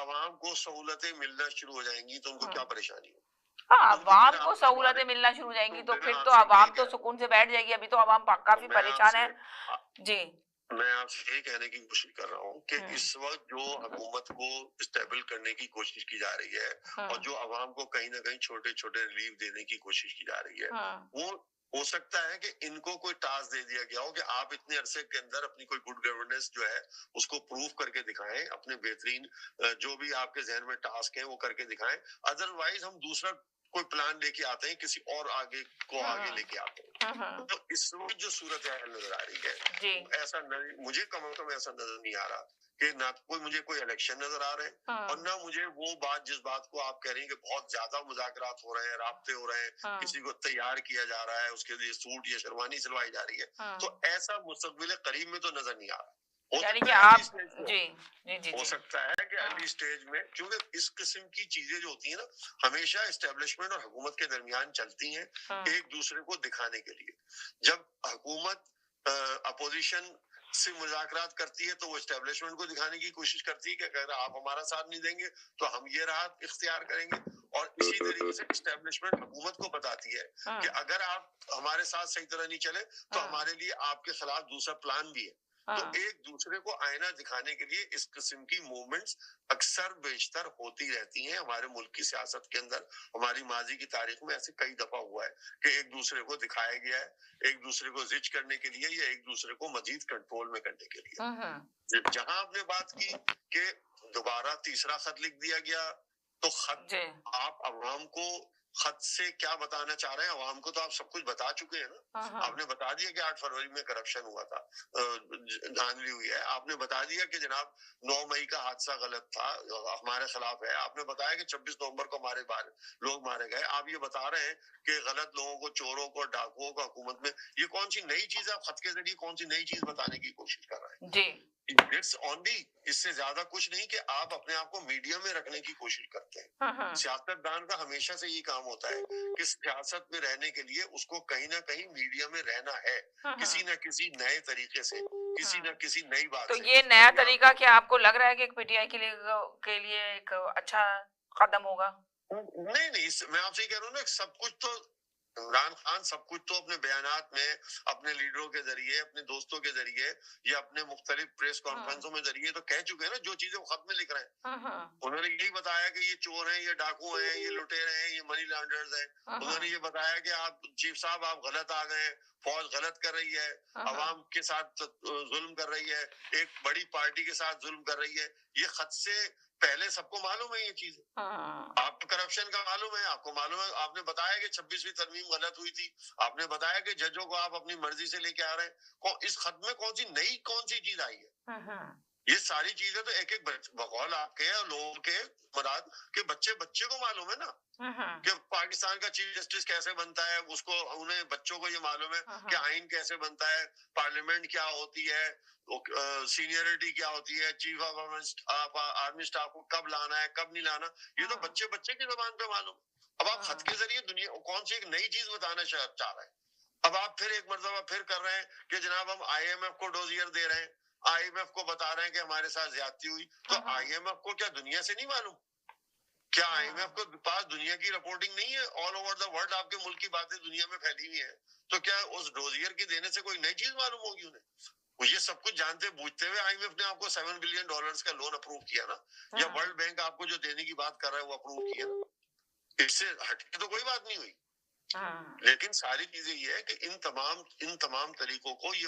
عوام کو سہولتیں ملنا شروع ہو جائیں گی تو ان کو کیا پریشانی ہو؟ ہاں، ان کو پھر عوام کو آپ سہولتیں ملنا شروع ہو جائیں گی تو میں پھر تو آپ سے یہی عوام تو کہہ رہا سکون سے بیٹھ جائے گی. ابھی تو عوام کافی ہوں میں آپ پریشان سے ہے. جی. میں آپ سے یہ کہنے کی کوشش کر رہا ہوں کہ ہوں اس وقت جو حکومت کو اسٹیبل کرنے کی کوشش کی جا رہی ہے اور جو عوام کو کہیں نہ کہیں چھوٹے چھوٹے ریلیف دینے کی کوشش کی جا رہی ہے، وہ ہو سکتا ہے کہ ان کو کوئی ٹاسک دے دیا گیا ہو کہ آپ اتنے عرصے کے اندر اپنی کوئی گڈ گورننس جو ہے اس کو پروف کر کے دکھائیں، اپنے بہترین جو بھی آپ کے ذہن میں ٹاسک ہیں وہ کر کے دکھائیں. ادروائز ہم دوسرا کوئی پلان لے کے آتے ہیں، کسی اور آگے لے کے آتے ہیں. تو اس وقت جو صورتحال نظر آ رہی ہے ایسا مجھے کم از کم ایسا نظر نہیں آ رہا کہ نہ مجھے کوئی الیکشن نظر آ رہے ہیں اور نہ مجھے وہ بات جس بات کو آپ کہہ رہی ہیں کہ بہت زیادہ مذاکرات ہو رہے ہیں، رابطے ہو رہے ہیں، کسی کو تیار کیا جا رہا ہے، اس کے لیے سوٹ یا شیروانی سلوائی جا رہی ہے، تو ایسا مستقبل قریب میں تو نظر نہیں آ رہا. یعنی کہ آپ ہو سکتا ہے کہ ارلی سٹیج میں، کیونکہ اس قسم کی چیزیں جو ہوتی ہیں نا ہمیشہ اسٹیبلشمنٹ اور حکومت کے درمیان چلتی ہیں ایک دوسرے کو دکھانے کے لیے. جب حکومت اپوزیشن سے مذاکرات کرتی ہے تو وہ اسٹیبلشمنٹ کو دکھانے کی کوشش کرتی ہے کہ اگر آپ ہمارا ساتھ نہیں دیں گے تو ہم یہ راہ اختیار کریں گے. اور اسی طریقے سے اسٹیبلشمنٹ حکومت کو بتاتی ہے کہ اگر آپ ہمارے ساتھ صحیح طرح نہیں چلے تو ہمارے لیے آپ کے خلاف دوسرا پلان بھی ہے. تو ایک دوسرے کو آئینہ دکھانے کے لیے اس قسم کی موومنٹس اکثر بیشتر ہوتی رہتی ہیں. ہمارے ملک کی سیاست کے اندر ہماری ماضی کی تاریخ میں ایسے کئی دفعہ ہوا ہے کہ ایک دوسرے کو دکھایا گیا ہے ایک دوسرے کو زج کرنے کے لیے یا ایک دوسرے کو مزید کنٹرول میں کرنے کے لیے. جہاں آپ نے بات کی کہ دوبارہ تیسرا خط لکھ دیا گیا تو خط آپ عوام کو خط سے کیا بتانا چاہ رہے ہیں؟ عوام کو تو آپ سب کچھ بتا چکے ہیں نا. آپ نے بتا دیا کہ 8 فروری میں کرپشن ہوا تھا، دھاندلی ہوئی ہے. آپ نے بتا دیا کہ جناب 9 مئی کا حادثہ غلط تھا، ہمارے خلاف ہے. آپ نے بتایا کہ 26 نومبر کو ہمارے لوگ مارے گئے. آپ یہ بتا رہے ہیں کہ غلط لوگوں کو، چوروں کو، ڈاکوؤں کو حکومت میں. یہ کون سی نئی چیز ہے؟ آپ خط کے ذریعے کون سی نئی چیز بتانے کی کوشش کر رہے ہیں؟ جی. اٹس اونلی اس سے زیادہ کچھ نہیں کہ آپ اپنے آپ کو میڈیا میں رکھنے کی کوشش کرتے ہیں. سیاست دان کا ہمیشہ سے یہ کام ہوتا ہے کہ سیاست میں رہنے کے لیے اس کو کہیں نہ کہیں میڈیا میں رہنا ہے، کسی نہ کسی نئے طریقے سے، کسی نہ کسی نئی بات تو سے. یہ نیا طریقہ کیا آپ کو لگ رہا ہے کہ پی ٹی آئی کے لیے ایک اچھا قدم ہوگا؟ نہیں میں آپ سے یہ کہہ رہا ہوں نا، سب کچھ تو عمران خان سب کچھ تو اپنے بیانات میں، اپنے لیڈروں کے ذریعے، اپنے دوستوں کے ذریعے یا اپنے مختلف پریس کانفرنسوں میں ذریعے تو کہہ چکے ہیں نا. جو چیزیں وہ خط میں لکھ رہے ہیں انہوں نے یہی بتایا کہ یہ چور ہیں، یہ ڈاکو ہیں، یہ لٹیرے ہیں، یہ منی لانڈرز ہیں. انہوں نے یہ بتایا کہ آپ چیف صاحب آپ غلط آ گئے، فوج غلط کر رہی ہے، عوام کے ساتھ ظلم کر رہی ہے، ایک بڑی پارٹی کے ساتھ ظلم کر رہی ہے. یہ خط سے پہلے سب کو معلوم ہے یہ چیز. آپ کو کرپشن کا معلوم ہے، آپ کو معلوم ہے. آپ نے بتایا کہ 26ویں ترمیم غلط ہوئی تھی. آپ نے بتایا کہ ججوں کو آپ اپنی مرضی سے لے کے آ رہے ہیں. اس خط میں کون سی چیز آئی ہے؟ یہ ساری چیزیں تو ایک بقول آپ کے لوگوں کے مراد کہ بچے کو معلوم ہے نا کہ پاکستان کا چیف جسٹس کیسے بنتا ہے. اس کو انہیں بچوں کو یہ معلوم ہے کہ آئین کیسے بنتا ہے، پارلیمنٹ کیا ہوتی ہے، سینئرٹی کیا ہوتی ہے، چیف آف آرمی اسٹاف کو کب لانا ہے کب نہیں لانا. یہ تو بچے کی زبان پہ معلوم. اب آپ خط کے ذریعے دنیا کون سی ایک نئی چیز بتانا چاہ رہے ہیں؟ اب آپ پھر ایک مرتبہ پھر کر رہے ہیں کہ جناب ہم آئی ایم ایف کو ڈوزیئر دے رہے ہیں، آئی ایم ایف کو بتا رہے ہیں کہ ہمارے ساتھ زیادتی ہوئی. تو آئی ایم ایف کو کیا دنیا سے نہیں معلوم؟ کیا آئی ایم ایف کو پاس دنیا کی رپورٹنگ نہیں ہے؟ آل اوور دا ورلڈ آپ کے ملک کی باتیں دنیا میں پھیلی ہوئی ہیں. تو کیا اس ڈوزیئر کی دینے سے کوئی نئی چیز معلوم ہوگی انہیں؟ یہ سب کچھ جانتے بوجھتے ہوئے آئی ایم ایف نے آپ کو $7 بلین کا لون اپروو کیا نا، یا ورلڈ بینک آپ کو جو دینے کی بات کر رہا ہے وہ اپروو کیا نا. اس سے ہٹ کے تو کوئی بات نہیں ہوئی. لیکن ساری چیزیں یہ ہے کہ ان تمام طریقوں کو یہ